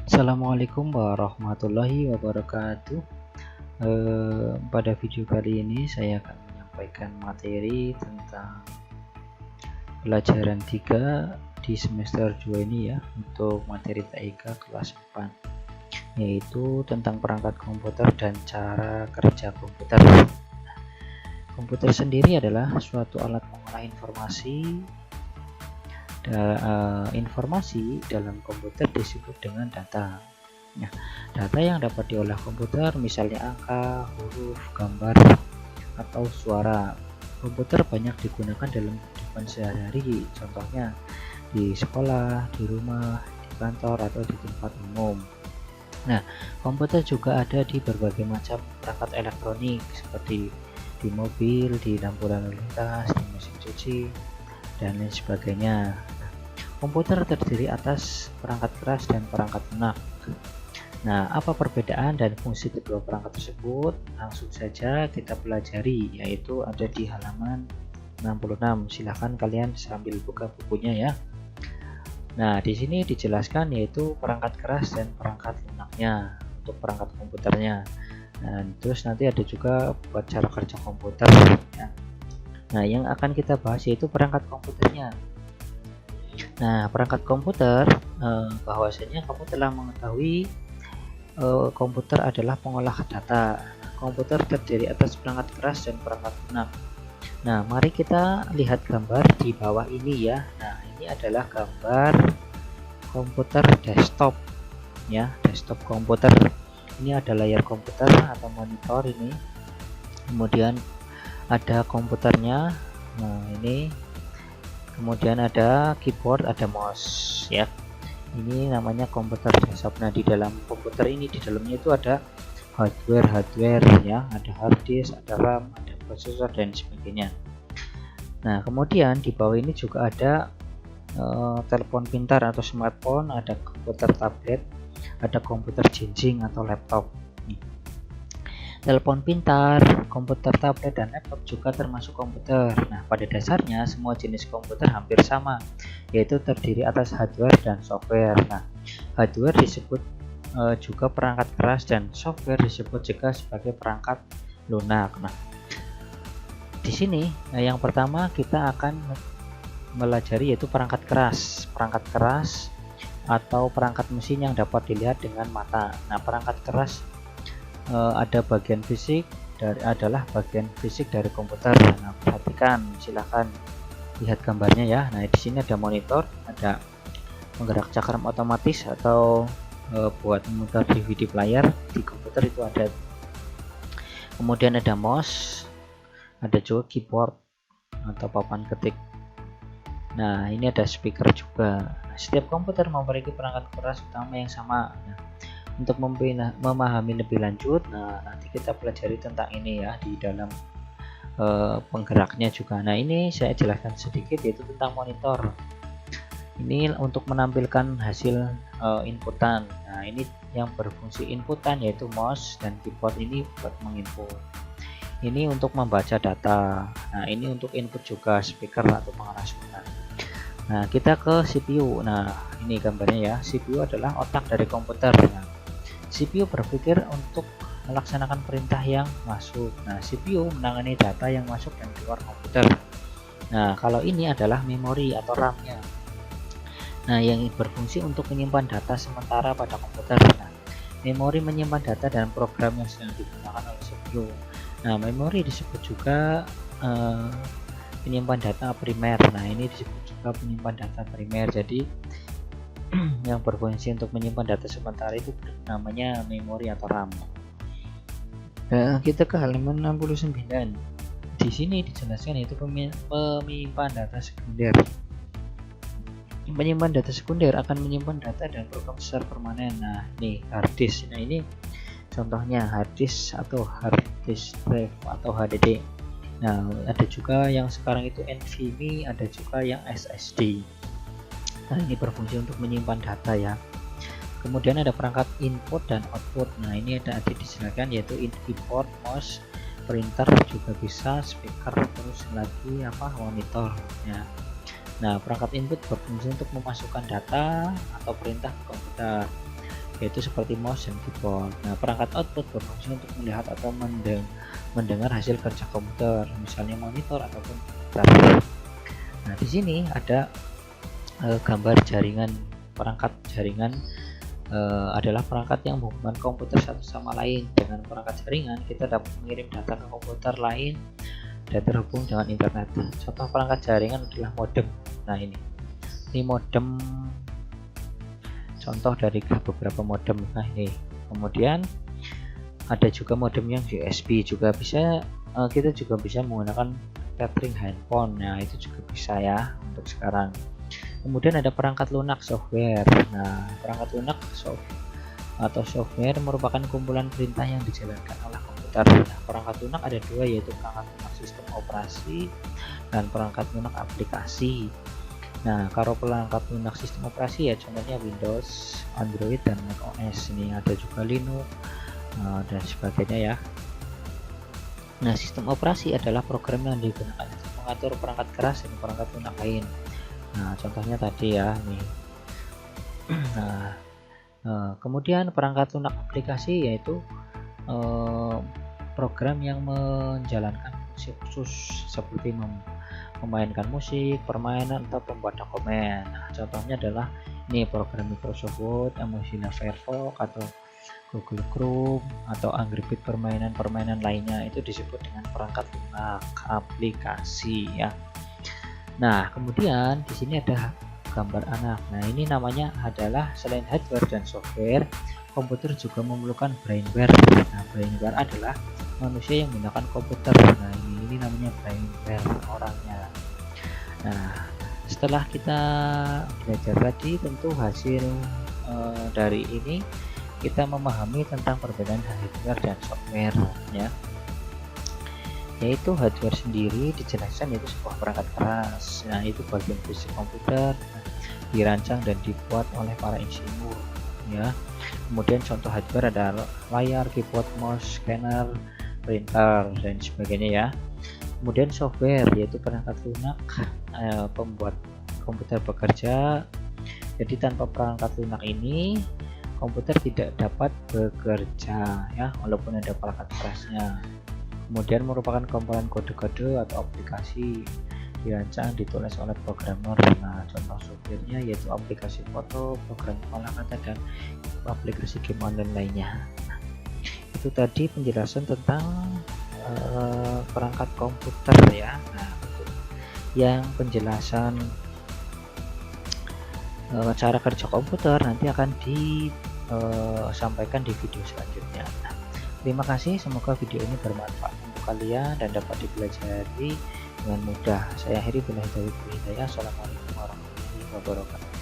Assalamualaikum warahmatullahi wabarakatuh. Pada video kali ini saya akan menyampaikan materi tentang pelajaran 3 di semester 2 ini ya, untuk materi TIK kelas 4, yaitu tentang perangkat komputer dan cara kerja komputer. Komputer sendiri adalah suatu alat pengolah informasi dalam komputer disebut dengan data. Nah, data yang dapat diolah komputer misalnya angka, huruf, gambar, atau suara. Komputer banyak digunakan dalam kehidupan sehari-hari, contohnya di sekolah, di rumah, di kantor, atau di tempat umum. Nah, komputer juga ada di berbagai macam perangkat elektronik seperti di mobil, di lampu lalu lintas, di mesin cuci, dan lain sebagainya. Komputer terdiri atas perangkat keras dan perangkat lunak. Nah, apa perbedaan dan fungsi kedua perangkat tersebut? Langsung saja kita pelajari, yaitu ada di halaman 66. Silahkan kalian sambil buka bukunya ya. Nah, di sini dijelaskan yaitu perangkat keras dan perangkat lunaknya untuk perangkat komputernya. Nah, terus nanti ada juga buat cara kerja komputer ya. Nah, yang akan kita bahas yaitu perangkat komputernya. Nah, perangkat komputer bahwasanya kamu telah mengetahui komputer adalah pengolah data. Komputer terdiri atas perangkat keras dan perangkat lunak. Nah, mari kita lihat gambar di bawah ini ya. Nah, ini adalah gambar komputer desktop ya, desktop komputer. Ini ada layar komputer atau monitor ini. Kemudian ada komputernya. Nah, ini kemudian ada keyboard, ada mouse ya. Ini namanya komputer desktop. Nah, di dalam komputer ini, di dalamnya itu ada hardware ya, ada hard disk, ada RAM, ada prosesor dan sebagainya. Nah, kemudian di bawah ini juga ada telepon pintar atau smartphone, ada komputer tablet, ada komputer jinjing atau laptop. Telepon pintar, komputer tablet, dan laptop juga termasuk komputer. Nah, pada dasarnya semua jenis komputer hampir sama, yaitu terdiri atas hardware dan software. Nah, hardware disebut juga perangkat keras dan software disebut juga sebagai perangkat lunak. Nah, di sini yang pertama kita akan melajari yaitu perangkat keras. Perangkat keras atau perangkat mesin yang dapat dilihat dengan mata. Nah, perangkat keras ada bagian fisik adalah bagian fisik dari komputer. Nah, perhatikan, silahkan lihat gambarnya ya. Nah, di sini ada monitor, ada penggerak cakram otomatis atau buat memutar DVD player di komputer itu ada. Kemudian ada mouse, ada juga keyboard atau papan ketik. Nah, ini ada speaker juga. Nah, setiap komputer memiliki perangkat keras utama yang sama. Nah, untuk memahami lebih lanjut, nah nanti kita pelajari tentang ini ya di dalam penggeraknya juga. Nah, ini saya jelaskan sedikit yaitu tentang monitor. Ini untuk menampilkan hasil inputan. Nah, ini yang berfungsi inputan yaitu mouse dan keyboard ini buat menginput. Ini untuk membaca data. Nah, ini untuk input juga speaker atau pengarah suara. Nah, kita ke CPU. Nah, ini gambarnya ya. CPU adalah otak dari komputer. Nah, CPU berpikir untuk melaksanakan perintah yang masuk. Nah, CPU menangani data yang masuk dan keluar komputer. Nah, kalau ini adalah memori atau RAM-nya. Nah, yang berfungsi untuk menyimpan data sementara pada komputer. Nah, memori menyimpan data dan program yang sedang digunakan oleh CPU. Nah, memori disebut juga penyimpan data primer. Nah, ini disebut juga penyimpan data primer. Jadi yang berfungsi untuk menyimpan data sementara itu namanya memori atau RAM. Nah, kita ke halaman 69. Di sini dijelaskan yaitu penyimpan data sekunder. Penyimpan data sekunder akan menyimpan data dan program secara permanen. Nah, ini hard disk. Nah, ini contohnya hard disk atau hard disk drive atau HDD. Nah, ada juga yang sekarang itu NVMe, ada juga yang SSD. Nah, ini berfungsi untuk menyimpan data ya. Kemudian ada perangkat input dan output. Nah, ini ada dijelaskan yaitu keyboard, mouse, printer juga bisa, speaker, terus lagi monitor ya. Nah, perangkat input berfungsi untuk memasukkan data atau perintah ke komputer. yaitu seperti mouse dan keyboard. Nah, perangkat output berfungsi untuk melihat atau mendengar hasil kerja komputer, misalnya monitor ataupun komputer. Nah, di sini ada gambar jaringan. Perangkat jaringan adalah perangkat yang menghubungkan komputer satu sama lain. Dengan perangkat jaringan kita dapat mengirim data ke komputer lain dan terhubung dengan internet. Contoh perangkat jaringan adalah modem. Nah, ini modem, contoh dari beberapa modem. Nah, ini kemudian ada juga modem yang USB, juga bisa kita juga bisa menggunakan tethering handphone. Nah, itu juga bisa ya untuk sekarang. Kemudian ada perangkat lunak software. Nah, perangkat lunak atau software merupakan kumpulan perintah yang dijalankan oleh komputer. Nah, perangkat lunak ada dua, yaitu perangkat lunak sistem operasi dan perangkat lunak aplikasi. Nah, kalau perangkat lunak sistem operasi ya contohnya Windows, Android, dan macOS. Ini ada juga Linux dan sebagainya ya. Nah, sistem operasi adalah program yang digunakan untuk mengatur perangkat keras dan perangkat lunak lain. Nah, contohnya tadi ya nih. Nah, kemudian perangkat lunak aplikasi yaitu program yang menjalankan fungsi khusus seperti memainkan musik, permainan, atau pembuat dokumen. Nah, contohnya adalah ini program Microsoft Word, Mozilla Firefox, atau Google Chrome, atau Angry Birds, permainan lainnya itu disebut dengan perangkat lunak aplikasi ya. Nah, kemudian di sini ada gambar anak. Nah, ini namanya adalah selain hardware dan software, komputer juga memerlukan brainware. Nah, brainware adalah manusia yang menggunakan komputer. Nah, ini namanya brainware orangnya. Nah, setelah kita belajar tadi, tentu hasil dari ini kita memahami tentang perbedaan hardware dan software ya. Yaitu hardware sendiri dijelaskan yaitu sebuah perangkat keras. Nah, itu bagian fisik komputer dirancang dan dibuat oleh para insinyur ya. Kemudian contoh hardware adalah layar, keyboard, mouse, scanner, printer, dan sebagainya ya. Kemudian software yaitu perangkat lunak pembuat komputer bekerja. Jadi tanpa perangkat lunak ini komputer tidak dapat bekerja ya, walaupun ada perangkat kerasnya. Kemudian merupakan komponen kode-kode atau aplikasi dirancang ditulis oleh programmer. Nah, contoh softwarenya yaitu aplikasi foto, program olah kata, dan aplikasi game online lainnya. Nah, itu tadi penjelasan tentang perangkat komputer ya. Nah, yang penjelasan cara kerja komputer nanti akan disampaikan di video selanjutnya. Nah, terima kasih, semoga video ini bermanfaat untuk kalian dan dapat dipelajari dengan mudah. Saya akhiri, billahi taufiq wal hidayah. Assalamualaikum warahmatullahi wabarakatuh.